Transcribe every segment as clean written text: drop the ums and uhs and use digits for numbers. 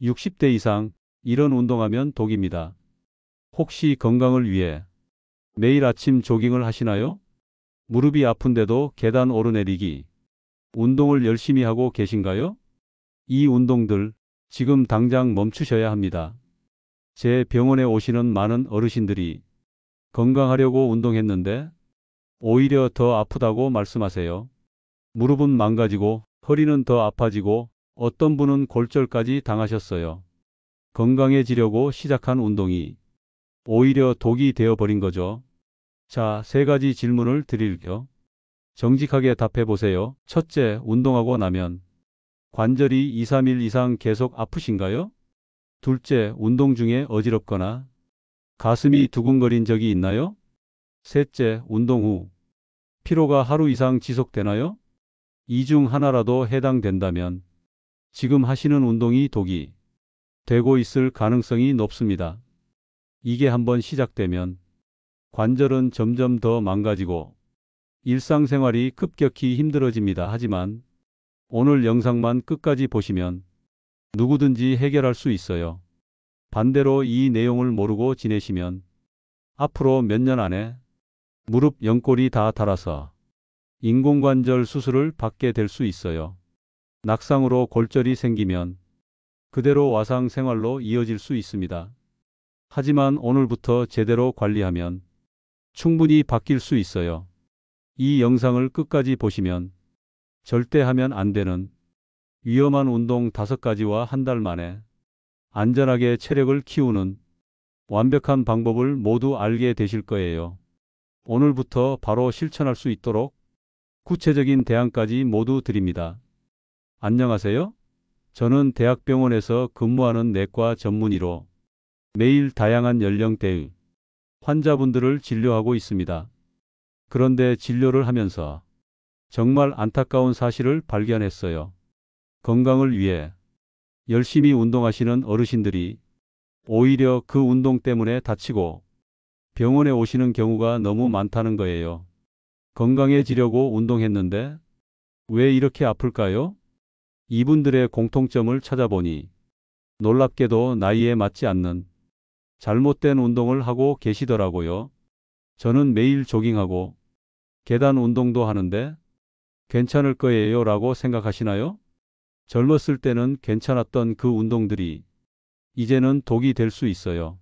60대 이상 이런 운동하면 독입니다. 혹시 건강을 위해 매일 아침 조깅을 하시나요? 무릎이 아픈데도 계단 오르내리기 운동을 열심히 하고 계신가요? 이 운동들 지금 당장 멈추셔야 합니다. 제 병원에 오시는 많은 어르신들이 건강하려고 운동했는데 오히려 더 아프다고 말씀하세요. 무릎은 망가지고 허리는 더 아파지고 어떤 분은 골절까지 당하셨어요. 건강해지려고 시작한 운동이 오히려 독이 되어버린 거죠. 자, 세 가지 질문을 드릴게요. 정직하게 답해 보세요. 첫째, 운동하고 나면 관절이 2, 3일 이상 계속 아프신가요? 둘째, 운동 중에 어지럽거나 가슴이 두근거린 적이 있나요? 셋째, 운동 후 피로가 하루 이상 지속되나요? 이 중 하나라도 해당된다면 지금 하시는 운동이 독이 되고 있을 가능성이 높습니다. 이게 한번 시작되면 관절은 점점 더 망가지고 일상생활이 급격히 힘들어집니다. 하지만 오늘 영상만 끝까지 보시면 누구든지 해결할 수 있어요. 반대로 이 내용을 모르고 지내시면 앞으로 몇 년 안에 무릎 연골이 다 닳아서 인공관절 수술을 받게 될 수 있어요. 낙상으로 골절이 생기면 그대로 와상 생활로 이어질 수 있습니다. 하지만 오늘부터 제대로 관리하면 충분히 바뀔 수 있어요. 이 영상을 끝까지 보시면 절대 하면 안 되는 위험한 운동 5가지와 한 달 만에 안전하게 체력을 키우는 완벽한 방법을 모두 알게 되실 거예요. 오늘부터 바로 실천할 수 있도록 구체적인 대안까지 모두 드립니다. 안녕하세요. 저는 대학병원에서 근무하는 내과 전문의로 매일 다양한 연령대의 환자분들을 진료하고 있습니다. 그런데 진료를 하면서 정말 안타까운 사실을 발견했어요. 건강을 위해 열심히 운동하시는 어르신들이 오히려 그 운동 때문에 다치고 병원에 오시는 경우가 너무 많다는 거예요. 건강해지려고 운동했는데 왜 이렇게 아플까요? 이분들의 공통점을 찾아보니 놀랍게도 나이에 맞지 않는 잘못된 운동을 하고 계시더라고요. 저는 매일 조깅하고 계단 운동도 하는데 괜찮을 거예요 라고 생각하시나요? 젊었을 때는 괜찮았던 그 운동들이 이제는 독이 될 수 있어요.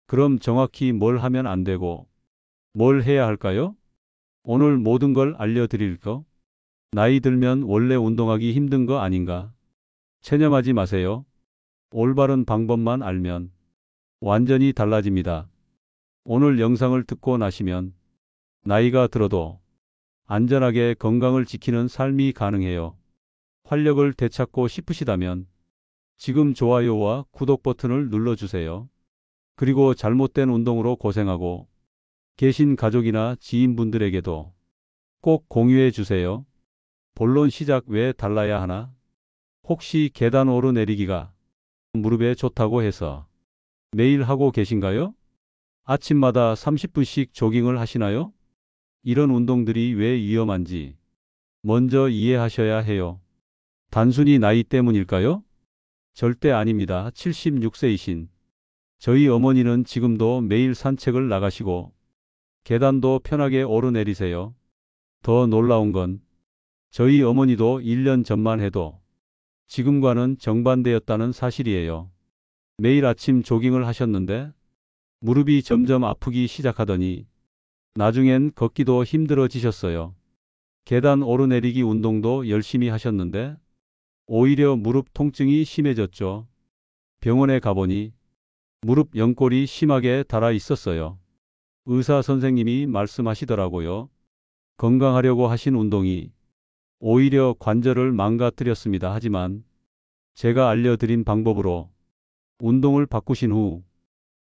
그럼 정확히 뭘 하면 안 되고 뭘 해야 할까요? 오늘 모든 걸 알려드릴까? 나이 들면 원래 운동하기 힘든 거 아닌가? 체념하지 마세요. 올바른 방법만 알면 완전히 달라집니다. 오늘 영상을 듣고 나시면 나이가 들어도 안전하게 건강을 지키는 삶이 가능해요. 활력을 되찾고 싶으시다면 지금 좋아요와 구독 버튼을 눌러주세요. 그리고 잘못된 운동으로 고생하고 계신 가족이나 지인분들에게도 꼭 공유해 주세요. 본론 시작. 왜 달라야 하나? 혹시 계단 오르내리기가 무릎에 좋다고 해서 매일 하고 계신가요? 아침마다 30분씩 조깅을 하시나요? 이런 운동들이 왜 위험한지 먼저 이해하셔야 해요. 단순히 나이 때문일까요? 절대 아닙니다. 76세이신 저희 어머니는 지금도 매일 산책을 나가시고 계단도 편하게 오르내리세요. 더 놀라운 건 저희 어머니도 1년 전만 해도 지금과는 정반대였다는 사실이에요. 매일 아침 조깅을 하셨는데 무릎이 점점 아프기 시작하더니 나중엔 걷기도 힘들어지셨어요. 계단 오르내리기 운동도 열심히 하셨는데 오히려 무릎 통증이 심해졌죠. 병원에 가보니 무릎 연골이 심하게 닳아 있었어요. 의사 선생님이 말씀하시더라고요. 건강하려고 하신 운동이 오히려 관절을 망가뜨렸습니다. 하지만 제가 알려드린 방법으로 운동을 바꾸신 후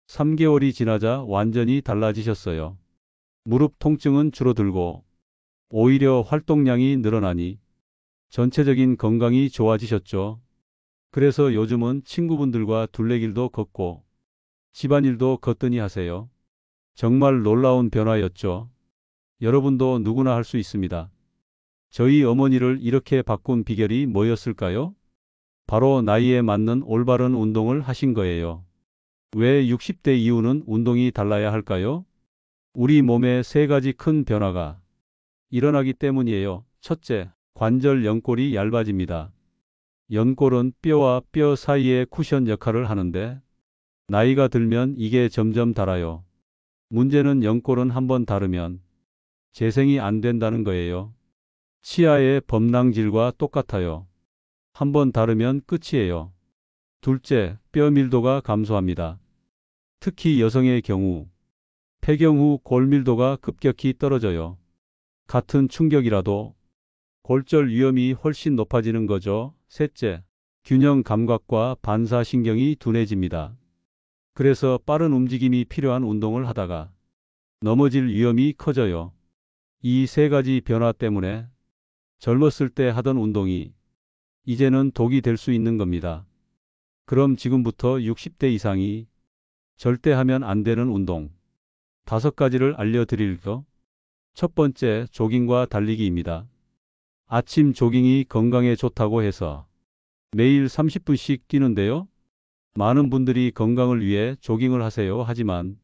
3개월이 지나자 완전히 달라지셨어요. 무릎 통증은 줄어들고 오히려 활동량이 늘어나니 전체적인 건강이 좋아지셨죠. 그래서 요즘은 친구분들과 둘레길도 걷고 집안일도 거뜬히 하세요. 정말 놀라운 변화였죠. 여러분도 누구나 할 수 있습니다. 저희 어머니를 이렇게 바꾼 비결이 뭐였을까요? 바로 나이에 맞는 올바른 운동을 하신 거예요. 왜 60대 이후는 운동이 달라야 할까요? 우리 몸에 세 가지 큰 변화가 일어나기 때문이에요. 첫째, 관절 연골이 얇아집니다. 연골은 뼈와 뼈 사이의 쿠션 역할을 하는데 나이가 들면 이게 점점 닳아요. 문제는 연골은 한번 닳으면 재생이 안 된다는 거예요. 치아의 범랑질과 똑같아요. 한번 닳으면 끝이에요. 둘째, 뼈 밀도가 감소합니다. 특히 여성의 경우 폐경 후 골밀도가 급격히 떨어져요. 같은 충격이라도 골절 위험이 훨씬 높아지는 거죠. 셋째, 균형 감각과 반사신경이 둔해집니다. 그래서 빠른 움직임이 필요한 운동을 하다가 넘어질 위험이 커져요. 이 세 가지 변화 때문에 젊었을 때 하던 운동이 이제는 독이 될 수 있는 겁니다. 그럼 지금부터 60대 이상이 절대 하면 안 되는 운동 5가지를 알려드릴게요. 첫 번째, 조깅과 달리기입니다. 아침 조깅이 건강에 좋다고 해서 매일 30분씩 뛰는데요. 많은 분들이 건강을 위해 조깅을 하세요. 하지만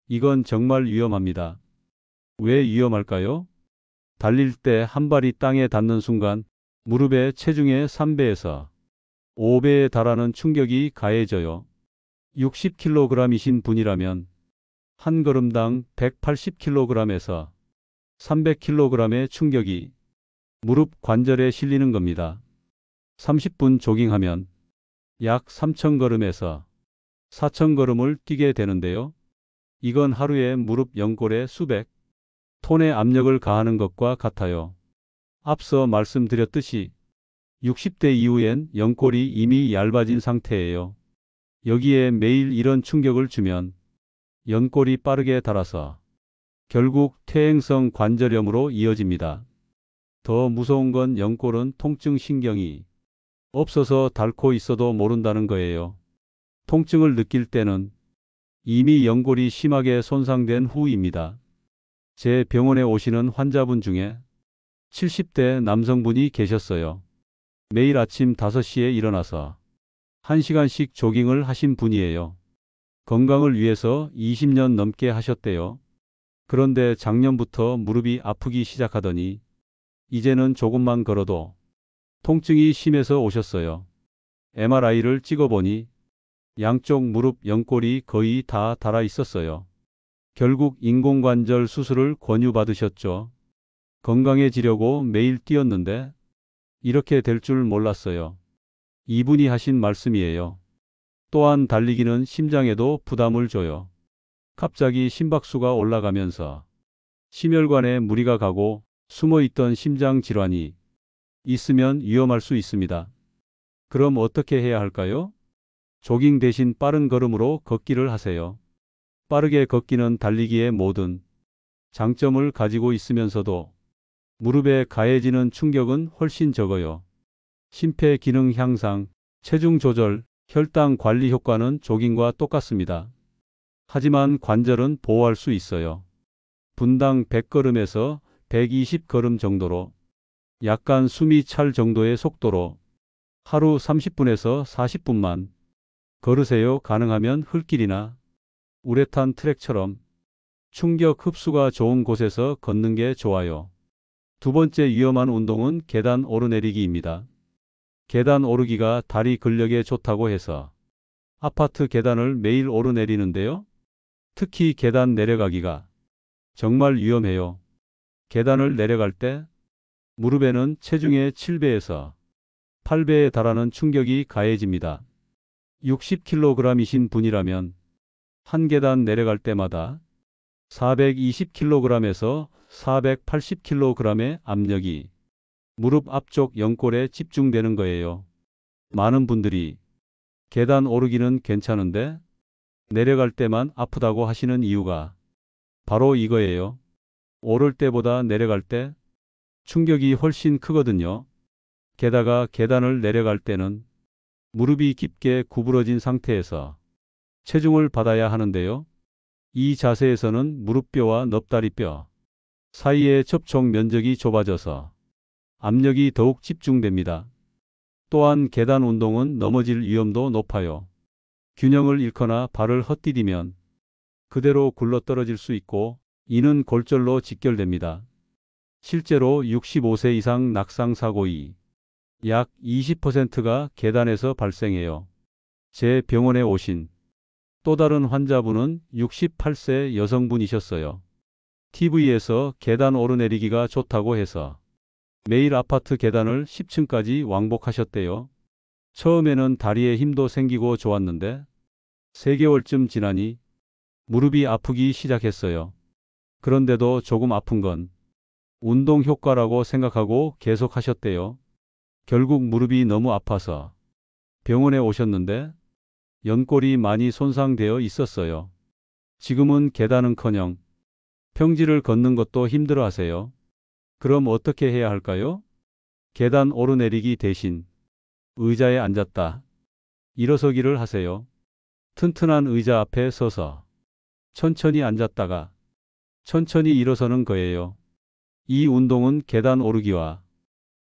이건 정말 위험합니다. 왜 위험할까요? 달릴 때 한 발이 땅에 닿는 순간 무릎의 체중의 3배에서 5배에 달하는 충격이 가해져요. 60kg이신 분이라면 한 걸음당 180kg에서 300kg의 충격이 무릎 관절에 실리는 겁니다. 30분 조깅하면 약 3,000걸음에서 4,000걸음을 뛰게 되는데요. 이건 하루에 무릎 연골에 수백 톤의 압력을 가하는 것과 같아요. 앞서 말씀드렸듯이 60대 이후엔 연골이 이미 얇아진 상태예요. 여기에 매일 이런 충격을 주면 연골이 빠르게 닳아서 결국 퇴행성 관절염으로 이어집니다. 더 무서운 건 연골은 통증 신경이 없어서 닳고 있어도 모른다는 거예요. 통증을 느낄 때는 이미 연골이 심하게 손상된 후입니다. 제 병원에 오시는 환자분 중에 70대 남성분이 계셨어요. 매일 아침 5시에 일어나서 1시간씩 조깅을 하신 분이에요. 건강을 위해서 20년 넘게 하셨대요. 그런데 작년부터 무릎이 아프기 시작하더니 이제는 조금만 걸어도 통증이 심해서 오셨어요. MRI를 찍어보니 양쪽 무릎 연골이 거의 다 닳아 있었어요. 결국 인공관절 수술을 권유받으셨죠. 건강해지려고 매일 뛰었는데 이렇게 될 줄 몰랐어요. 이분이 하신 말씀이에요. 또한 달리기는 심장에도 부담을 줘요. 갑자기 심박수가 올라가면서 심혈관에 무리가 가고 숨어있던 심장 질환이 있으면 위험할 수 있습니다. 그럼 어떻게 해야 할까요? 조깅 대신 빠른 걸음으로 걷기를 하세요. 빠르게 걷기는 달리기의 모든 장점을 가지고 있으면서도 무릎에 가해지는 충격은 훨씬 적어요. 심폐 기능 향상, 체중 조절, 혈당 관리 효과는 조깅과 똑같습니다. 하지만 관절은 보호할 수 있어요. 분당 100걸음에서 120걸음 정도로 약간 숨이 찰 정도의 속도로 하루 30분에서 40분만 걸으세요. 가능하면 흙길이나 우레탄 트랙처럼 충격 흡수가 좋은 곳에서 걷는 게 좋아요. 두 번째 위험한 운동은 계단 오르내리기입니다. 계단 오르기가 다리 근력에 좋다고 해서 아파트 계단을 매일 오르내리는데요. 특히 계단 내려가기가 정말 위험해요. 계단을 내려갈 때 무릎에는 체중의 7배에서 8배에 달하는 충격이 가해집니다. 60kg이신 분이라면 한 계단 내려갈 때마다 420kg에서 480kg의 압력이 무릎 앞쪽 연골에 집중되는 거예요. 많은 분들이 계단 오르기는 괜찮은데 내려갈 때만 아프다고 하시는 이유가 바로 이거예요. 오를 때보다 내려갈 때 충격이 훨씬 크거든요. 게다가 계단을 내려갈 때는 무릎이 깊게 구부러진 상태에서 체중을 받아야 하는데요. 이 자세에서는 무릎뼈와 넙다리뼈 사이의 접촉 면적이 좁아져서 압력이 더욱 집중됩니다. 또한 계단 운동은 넘어질 위험도 높아요. 균형을 잃거나 발을 헛디디면 그대로 굴러떨어질 수 있고 이는 골절로 직결됩니다. 실제로 65세 이상 낙상 사고의 약 20%가 계단에서 발생해요. 제 병원에 오신 또 다른 환자분은 68세 여성분이셨어요. TV에서 계단 오르내리기가 좋다고 해서 매일 아파트 계단을 10층까지 왕복하셨대요. 처음에는 다리에 힘도 생기고 좋았는데 3개월쯤 지나니 무릎이 아프기 시작했어요. 그런데도 조금 아픈 건 운동 효과라고 생각하고 계속 하셨대요. 결국 무릎이 너무 아파서 병원에 오셨는데 연골이 많이 손상되어 있었어요. 지금은 계단은커녕 평지를 걷는 것도 힘들어 하세요. 그럼 어떻게 해야 할까요? 계단 오르내리기 대신 의자에 앉았다 일어서기를 하세요. 튼튼한 의자 앞에 서서 천천히 앉았다가 천천히 일어서는 거예요. 이 운동은 계단 오르기와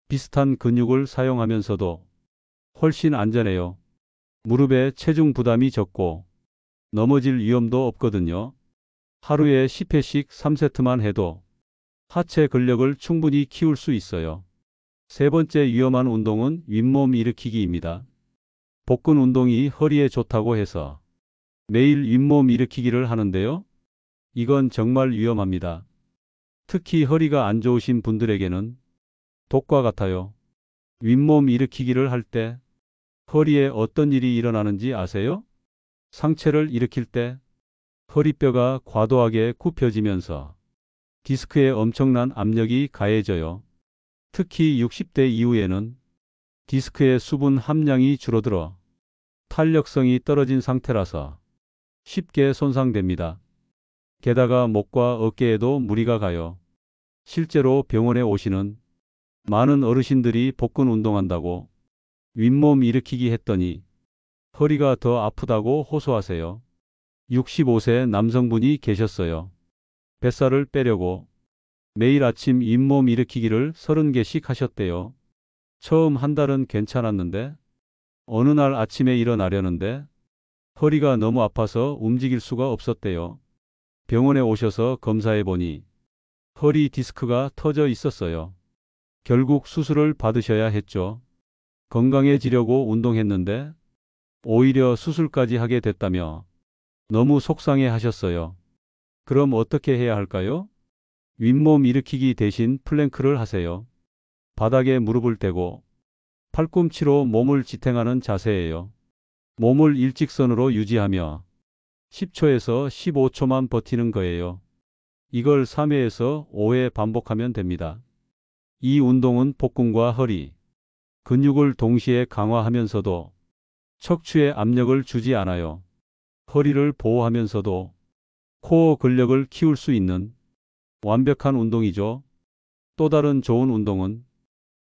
비슷한 근육을 사용하면서도 훨씬 안전해요. 무릎에 체중 부담이 적고 넘어질 위험도 없거든요. 하루에 10회씩 3세트만 해도 하체 근력을 충분히 키울 수 있어요. 세 번째 위험한 운동은 윗몸 일으키기입니다. 복근 운동이 허리에 좋다고 해서 매일 윗몸 일으키기를 하는데요. 이건 정말 위험합니다. 특히 허리가 안 좋으신 분들에게는 독과 같아요. 윗몸 일으키기를 할 때 허리에 어떤 일이 일어나는지 아세요? 상체를 일으킬 때 허리뼈가 과도하게 굽혀지면서 디스크에 엄청난 압력이 가해져요. 특히 60대 이후에는 디스크의 수분 함량이 줄어들어 탄력성이 떨어진 상태라서 쉽게 손상됩니다. 게다가 목과 어깨에도 무리가 가요. 실제로 병원에 오시는 많은 어르신들이 복근 운동한다고 윗몸 일으키기 했더니 허리가 더 아프다고 호소하세요. 65세 남성분이 계셨어요. 뱃살을 빼려고 매일 아침 윗몸 일으키기를 30개씩 하셨대요. 처음 한 달은 괜찮았는데 어느 날 아침에 일어나려는데 허리가 너무 아파서 움직일 수가 없었대요. 병원에 오셔서 검사해 보니 허리 디스크가 터져 있었어요. 결국 수술을 받으셔야 했죠. 건강해지려고 운동했는데 오히려 수술까지 하게 됐다며 너무 속상해 하셨어요. 그럼 어떻게 해야 할까요? 윗몸 일으키기 대신 플랭크를 하세요. 바닥에 무릎을 대고 팔꿈치로 몸을 지탱하는 자세예요. 몸을 일직선으로 유지하며 10초에서 15초만 버티는 거예요. 이걸 3회에서 5회 반복하면 됩니다. 이 운동은 복근과 허리, 근육을 동시에 강화하면서도 척추에 압력을 주지 않아요. 허리를 보호하면서도 코어 근력을 키울 수 있는 완벽한 운동이죠. 또 다른 좋은 운동은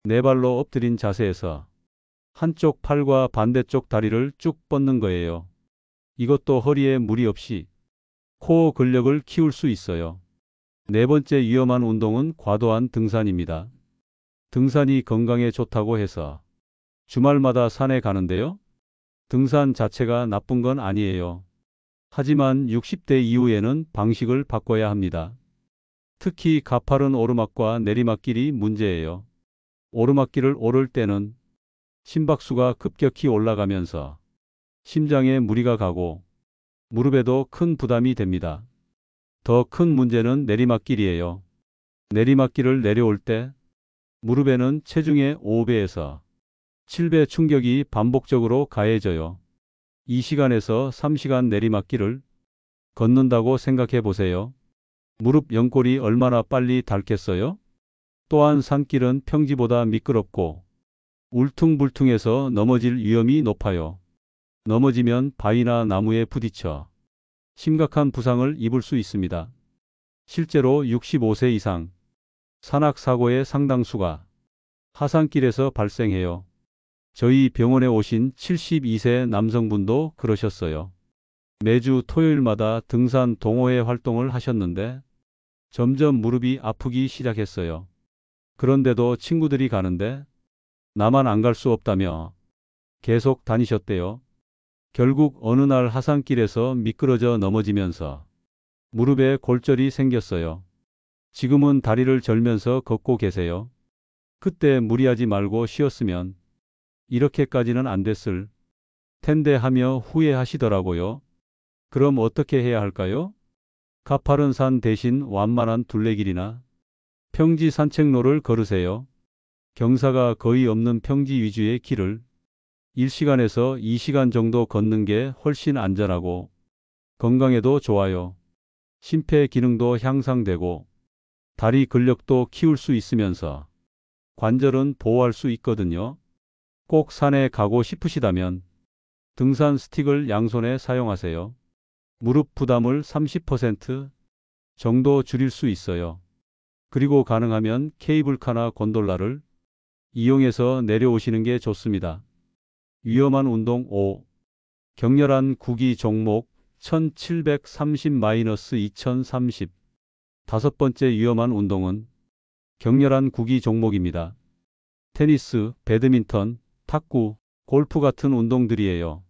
네 발로 엎드린 자세에서 한쪽 팔과 반대쪽 다리를 쭉 뻗는 거예요. 이것도 허리에 무리 없이 코어 근력을 키울 수 있어요. 네 번째 위험한 운동은 과도한 등산입니다. 등산이 건강에 좋다고 해서 주말마다 산에 가는데요. 등산 자체가 나쁜 건 아니에요. 하지만 60대 이후에는 방식을 바꿔야 합니다. 특히 가파른 오르막과 내리막길이 문제예요. 오르막길을 오를 때는 심박수가 급격히 올라가면서 심장에 무리가 가고 무릎에도 큰 부담이 됩니다. 더 큰 문제는 내리막길이에요. 내리막길을 내려올 때 무릎에는 체중의 5배에서 7배 충격이 반복적으로 가해져요. 2시간에서 3시간 내리막길을 걷는다고 생각해 보세요. 무릎 연골이 얼마나 빨리 닳겠어요? 또한 산길은 평지보다 미끄럽고 울퉁불퉁해서 넘어질 위험이 높아요. 넘어지면 바위나 나무에 부딪혀 심각한 부상을 입을 수 있습니다. 실제로 65세 이상 산악사고의 상당수가 하산길에서 발생해요. 저희 병원에 오신 72세 남성분도 그러셨어요. 매주 토요일마다 등산 동호회 활동을 하셨는데 점점 무릎이 아프기 시작했어요. 그런데도 친구들이 가는데 나만 안 갈 수 없다며 계속 다니셨대요. 결국 어느 날 하산길에서 미끄러져 넘어지면서 무릎에 골절이 생겼어요. 지금은 다리를 절면서 걷고 계세요. 그때 무리하지 말고 쉬었으면 이렇게까지는 안 됐을 텐데 하며 후회하시더라고요. 그럼 어떻게 해야 할까요? 가파른 산 대신 완만한 둘레길이나 평지 산책로를 걸으세요. 경사가 거의 없는 평지 위주의 길을 1시간에서 2시간 정도 걷는 게 훨씬 안전하고 건강에도 좋아요. 심폐 기능도 향상되고 다리 근력도 키울 수 있으면서 관절은 보호할 수 있거든요. 꼭 산에 가고 싶으시다면 등산 스틱을 양손에 사용하세요. 무릎 부담을 30% 정도 줄일 수 있어요. 그리고 가능하면 케이블카나 곤돌라를 이용해서 내려오시는 게 좋습니다. 위험한 운동 5. 격렬한 구기 종목 1730-2030. 다섯 번째 위험한 운동은 격렬한 구기 종목입니다. 테니스, 배드민턴, 탁구, 골프 같은 운동들이에요.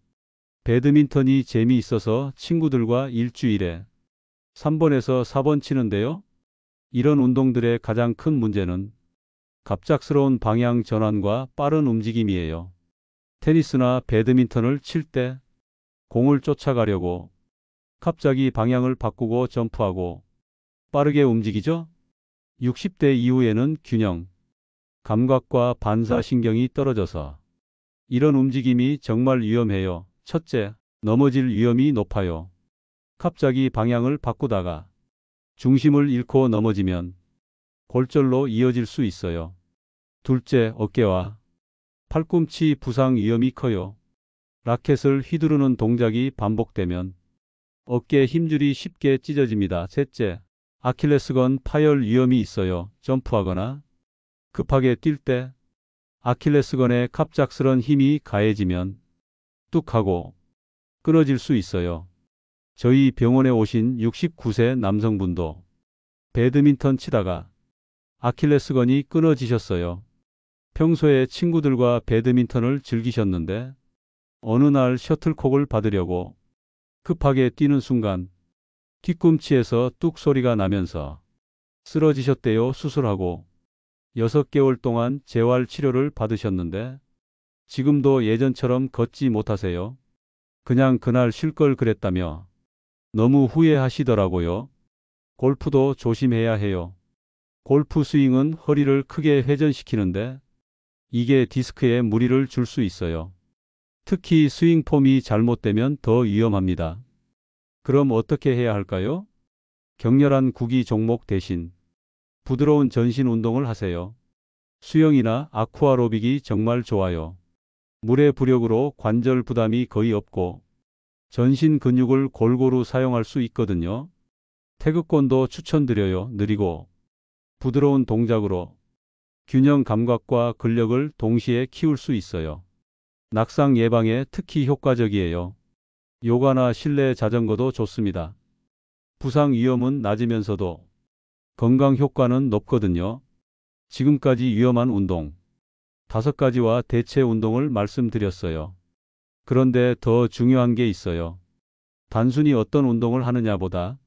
배드민턴이 재미있어서 친구들과 일주일에 3번에서 4번 치는데요. 이런 운동들의 가장 큰 문제는 갑작스러운 방향 전환과 빠른 움직임이에요. 테니스나 배드민턴을 칠 때 공을 쫓아가려고 갑자기 방향을 바꾸고 점프하고 빠르게 움직이죠? 60대 이후에는 균형, 감각과 반사신경이 떨어져서 이런 움직임이 정말 위험해요. 첫째, 넘어질 위험이 높아요. 갑자기 방향을 바꾸다가 중심을 잃고 넘어지면 골절로 이어질 수 있어요. 둘째, 어깨와 팔꿈치 부상 위험이 커요. 라켓을 휘두르는 동작이 반복되면 어깨 힘줄이 쉽게 찢어집니다. 셋째, 아킬레스건 파열 위험이 있어요. 점프하거나 급하게 뛸 때 아킬레스건에 갑작스런 힘이 가해지면 뚝 하고 끊어질 수 있어요. 저희 병원에 오신 69세 남성분도 배드민턴 치다가 아킬레스건이 끊어지셨어요. 평소에 친구들과 배드민턴을 즐기셨는데 어느 날 셔틀콕을 받으려고 급하게 뛰는 순간 뒤꿈치에서 뚝 소리가 나면서 쓰러지셨대요. 수술하고 6개월 동안 재활 치료를 받으셨는데 지금도 예전처럼 걷지 못하세요. 그냥 그날 쉴 걸 그랬다며 너무 후회하시더라고요. 골프도 조심해야 해요. 골프 스윙은 허리를 크게 회전시키는데 이게 디스크에 무리를 줄 수 있어요. 특히 스윙 폼이 잘못되면 더 위험합니다. 그럼 어떻게 해야 할까요? 격렬한 구기 종목 대신 부드러운 전신 운동을 하세요. 수영이나 아쿠아로빅이 정말 좋아요. 물의 부력으로 관절 부담이 거의 없고 전신 근육을 골고루 사용할 수 있거든요. 태극권도 추천드려요. 느리고 부드러운 동작으로 균형 감각과 근력을 동시에 키울 수 있어요. 낙상 예방에 특히 효과적이에요. 요가나 실내 자전거도 좋습니다. 부상 위험은 낮으면서도 건강 효과는 높거든요. 지금까지 위험한 운동 5가지와 대체 운동을 말씀드렸어요. 그런데 더 중요한 게 있어요. 단순히 어떤 운동을 하느냐보다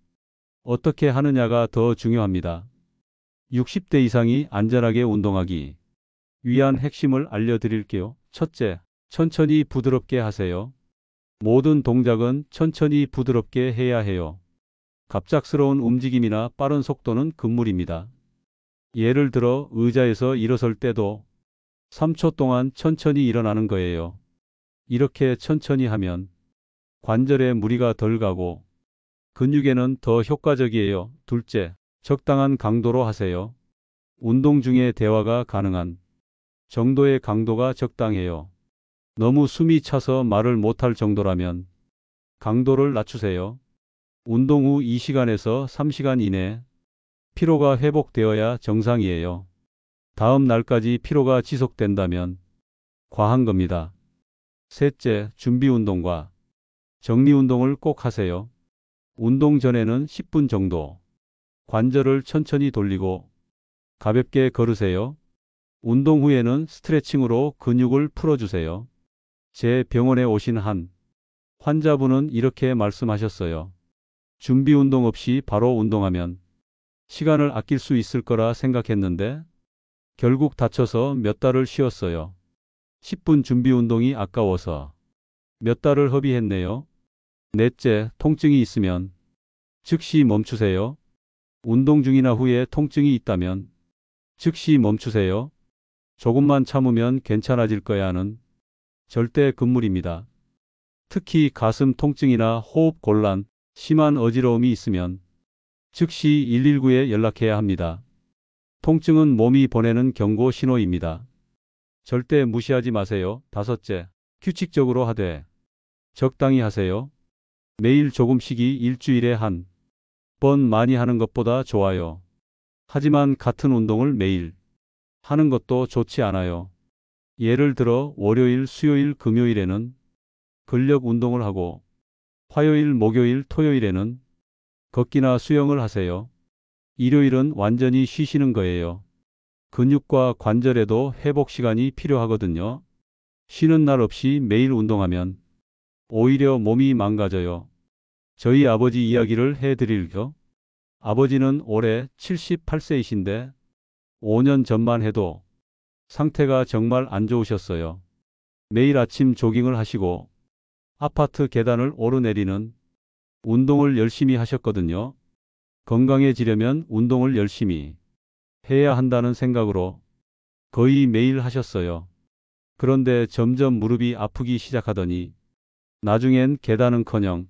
어떻게 하느냐가 더 중요합니다. 60대 이상이 안전하게 운동하기 위한 핵심을 알려드릴게요. 첫째, 천천히 부드럽게 하세요. 모든 동작은 천천히 부드럽게 해야 해요. 갑작스러운 움직임이나 빠른 속도는 금물입니다. 예를 들어 의자에서 일어설 때도 3초 동안 천천히 일어나는 거예요. 이렇게 천천히 하면 관절에 무리가 덜 가고 근육에는 더 효과적이에요. 둘째, 적당한 강도로 하세요. 운동 중에 대화가 가능한 정도의 강도가 적당해요. 너무 숨이 차서 말을 못할 정도라면 강도를 낮추세요. 운동 후 2시간에서 3시간 이내 피로가 회복되어야 정상이에요. 다음 날까지 피로가 지속된다면 과한 겁니다. 셋째, 준비 운동과 정리 운동을 꼭 하세요. 운동 전에는 10분 정도 관절을 천천히 돌리고 가볍게 걸으세요. 운동 후에는 스트레칭으로 근육을 풀어주세요. 제 병원에 오신 한 환자분은 이렇게 말씀하셨어요. 준비 운동 없이 바로 운동하면 시간을 아낄 수 있을 거라 생각했는데 결국 다쳐서 몇 달을 쉬었어요. 10분 준비 운동이 아까워서 몇 달을 허비했네요. 넷째, 통증이 있으면 즉시 멈추세요. 운동 중이나 후에 통증이 있다면 즉시 멈추세요. 조금만 참으면 괜찮아질 거야 하는 절대 금물입니다. 특히 가슴 통증이나 호흡 곤란, 심한 어지러움이 있으면 즉시 119에 연락해야 합니다. 통증은 몸이 보내는 경고 신호입니다. 절대 무시하지 마세요. 다섯째, 규칙적으로 하되 적당히 하세요. 매일 조금씩이 일주일에 한 번 많이 하는 것보다 좋아요. 하지만 같은 운동을 매일 하는 것도 좋지 않아요. 예를 들어 월요일, 수요일, 금요일에는 근력 운동을 하고 화요일, 목요일, 토요일에는 걷기나 수영을 하세요. 일요일은 완전히 쉬시는 거예요. 근육과 관절에도 회복 시간이 필요하거든요. 쉬는 날 없이 매일 운동하면 오히려 몸이 망가져요. 저희 아버지 이야기를 해드릴게요. 아버지는 올해 78세이신데 5년 전만 해도 상태가 정말 안 좋으셨어요. 매일 아침 조깅을 하시고 아파트 계단을 오르내리는 운동을 열심히 하셨거든요. 건강해지려면 운동을 열심히 해야 한다는 생각으로 거의 매일 하셨어요. 그런데 점점 무릎이 아프기 시작하더니 나중엔 계단은커녕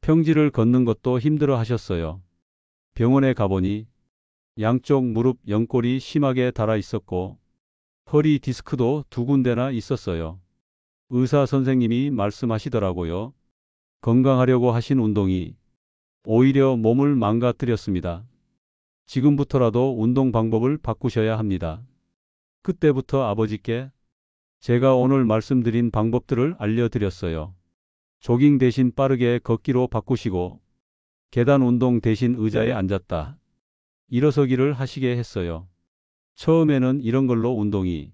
평지를 걷는 것도 힘들어 하셨어요. 병원에 가보니 양쪽 무릎 연골이 심하게 닳아 있었고 허리 디스크도 2군데나 있었어요. 의사 선생님이 말씀하시더라고요. 건강하려고 하신 운동이 오히려 몸을 망가뜨렸습니다. 지금부터라도 운동 방법을 바꾸셔야 합니다. 그때부터 아버지께 제가 오늘 말씀드린 방법들을 알려드렸어요. 조깅 대신 빠르게 걷기로 바꾸시고 계단 운동 대신 의자에 앉았다 일어서기를 하시게 했어요. 처음에는 이런 걸로 운동이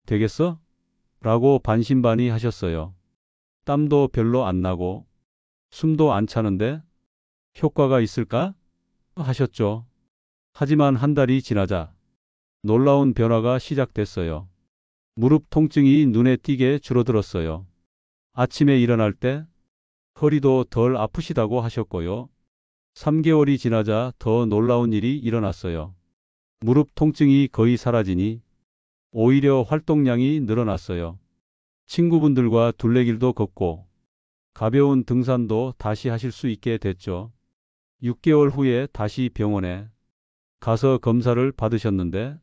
되겠어? 라고 반신반의 하셨어요. 땀도 별로 안 나고 숨도 안 차는데 효과가 있을까? 하셨죠. 하지만 한 달이 지나자 놀라운 변화가 시작됐어요. 무릎 통증이 눈에 띄게 줄어들었어요. 아침에 일어날 때 허리도 덜 아프시다고 하셨고요. 3개월이 지나자 더 놀라운 일이 일어났어요. 무릎 통증이 거의 사라지니 오히려 활동량이 늘어났어요. 친구분들과 둘레길도 걷고 가벼운 등산도 다시 하실 수 있게 됐죠. 6개월 후에 다시 병원에 가서 검사를 받으셨는데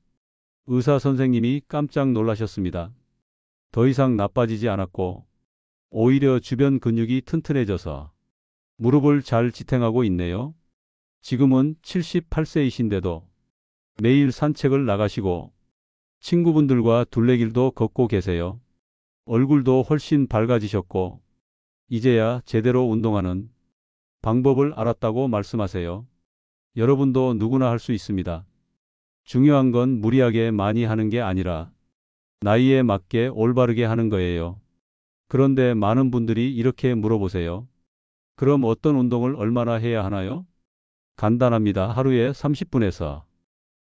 의사 선생님이 깜짝 놀라셨습니다. 더 이상 나빠지지 않았고 오히려 주변 근육이 튼튼해져서 무릎을 잘 지탱하고 있네요. 지금은 78세이신데도 매일 산책을 나가시고 친구분들과 둘레길도 걷고 계세요. 얼굴도 훨씬 밝아지셨고 이제야 제대로 운동하는 방법을 알았다고 말씀하세요. 여러분도 누구나 할 수 있습니다. 중요한 건 무리하게 많이 하는 게 아니라 나이에 맞게 올바르게 하는 거예요. 그런데 많은 분들이 이렇게 물어보세요. 그럼 어떤 운동을 얼마나 해야 하나요? 간단합니다. 하루에 30분에서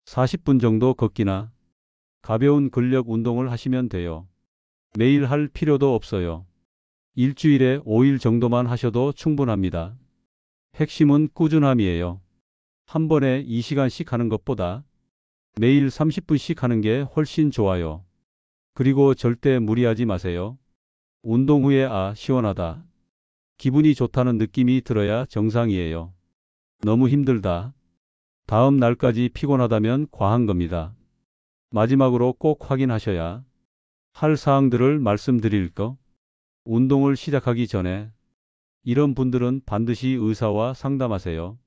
40분 정도 걷기나 가벼운 근력 운동을 하시면 돼요. 매일 할 필요도 없어요. 일주일에 5일 정도만 하셔도 충분합니다. 핵심은 꾸준함이에요. 한 번에 2시간씩 하는 것보다 매일 30분씩 하는 게 훨씬 좋아요. 그리고 절대 무리하지 마세요. 운동 후에 시원하다. 기분이 좋다는 느낌이 들어야 정상이에요. 너무 힘들다. 다음 날까지 피곤하다면 과한 겁니다. 마지막으로 꼭 확인하셔야 할 사항들을 말씀드릴 거. 운동을 시작하기 전에 이런 분들은 반드시 의사와 상담하세요.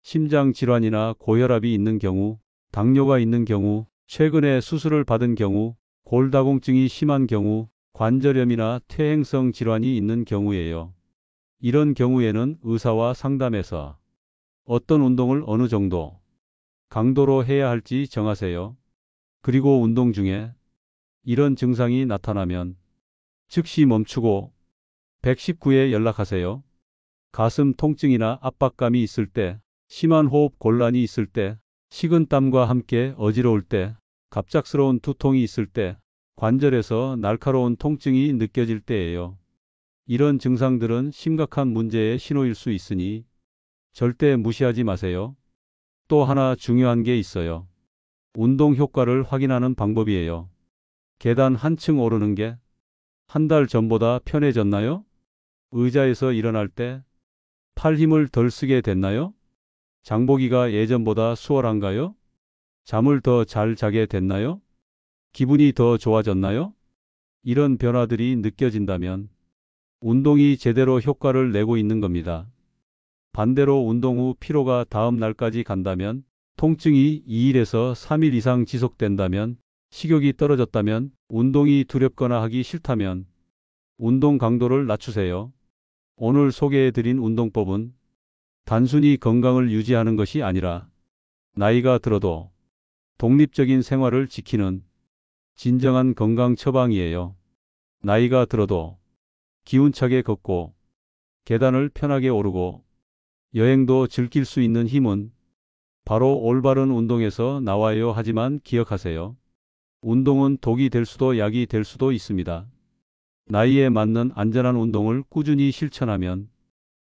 심장 질환이나 고혈압이 있는 경우, 당뇨가 있는 경우, 최근에 수술을 받은 경우, 골다공증이 심한 경우, 관절염이나 퇴행성 질환이 있는 경우예요. 이런 경우에는 의사와 상담해서 어떤 운동을 어느 정도 강도로 해야 할지 정하세요. 그리고 운동 중에 이런 증상이 나타나면 즉시 멈추고 119에 연락하세요. 가슴 통증이나 압박감이 있을 때, 심한 호흡 곤란이 있을 때, 식은땀과 함께 어지러울 때, 갑작스러운 두통이 있을 때, 관절에서 날카로운 통증이 느껴질 때예요. 이런 증상들은 심각한 문제의 신호일 수 있으니 절대 무시하지 마세요. 또 하나 중요한 게 있어요. 운동 효과를 확인하는 방법이에요. 계단 한층 오르는 게 한 달 전보다 편해졌나요? 의자에서 일어날 때 팔 힘을 덜 쓰게 됐나요? 장보기가 예전보다 수월한가요? 잠을 더 잘 자게 됐나요? 기분이 더 좋아졌나요? 이런 변화들이 느껴진다면 운동이 제대로 효과를 내고 있는 겁니다. 반대로 운동 후 피로가 다음 날까지 간다면, 통증이 2일에서 3일 이상 지속된다면, 식욕이 떨어졌다면, 운동이 두렵거나 하기 싫다면 운동 강도를 낮추세요. 오늘 소개해드린 운동법은 단순히 건강을 유지하는 것이 아니라 나이가 들어도 독립적인 생활을 지키는 진정한 건강 처방이에요. 나이가 들어도 기운차게 걷고 계단을 편하게 오르고 여행도 즐길 수 있는 힘은 바로 올바른 운동에서 나와요. 하지만 기억하세요. 운동은 독이 될 수도 약이 될 수도 있습니다. 나이에 맞는 안전한 운동을 꾸준히 실천하면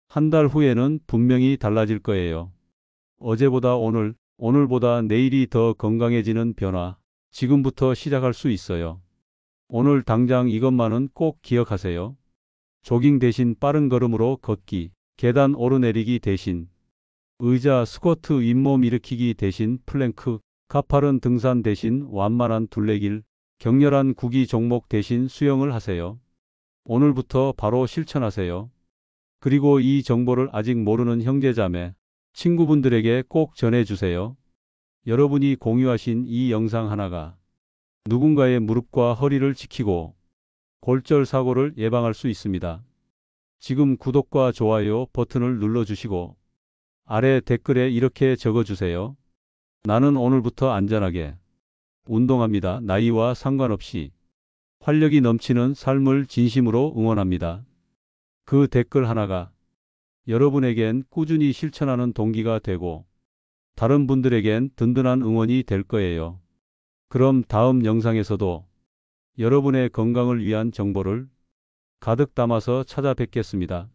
한 달 후에는 분명히 달라질 거예요. 어제보다 오늘, 오늘보다 내일이 더 건강해지는 변화, 지금부터 시작할 수 있어요. 오늘 당장 이것만은 꼭 기억하세요. 조깅 대신 빠른 걸음으로 걷기, 계단 오르내리기 대신 의자 스쿼트, 윗몸 일으키기 대신 플랭크, 가파른 등산 대신 완만한 둘레길, 격렬한 구기 종목 대신 수영을 하세요. 오늘부터 바로 실천하세요. 그리고 이 정보를 아직 모르는 형제자매, 친구분들에게 꼭 전해주세요. 여러분이 공유하신 이 영상 하나가 누군가의 무릎과 허리를 지키고 골절 사고를 예방할 수 있습니다. 지금 구독과 좋아요 버튼을 눌러주시고 아래 댓글에 이렇게 적어주세요. 나는 오늘부터 안전하게 운동합니다. 나이와 상관없이 활력이 넘치는 삶을 진심으로 응원합니다. 그 댓글 하나가 여러분에겐 꾸준히 실천하는 동기가 되고 다른 분들에겐 든든한 응원이 될 거예요. 그럼 다음 영상에서도 여러분의 건강을 위한 정보를 가득 담아서 찾아뵙겠습니다.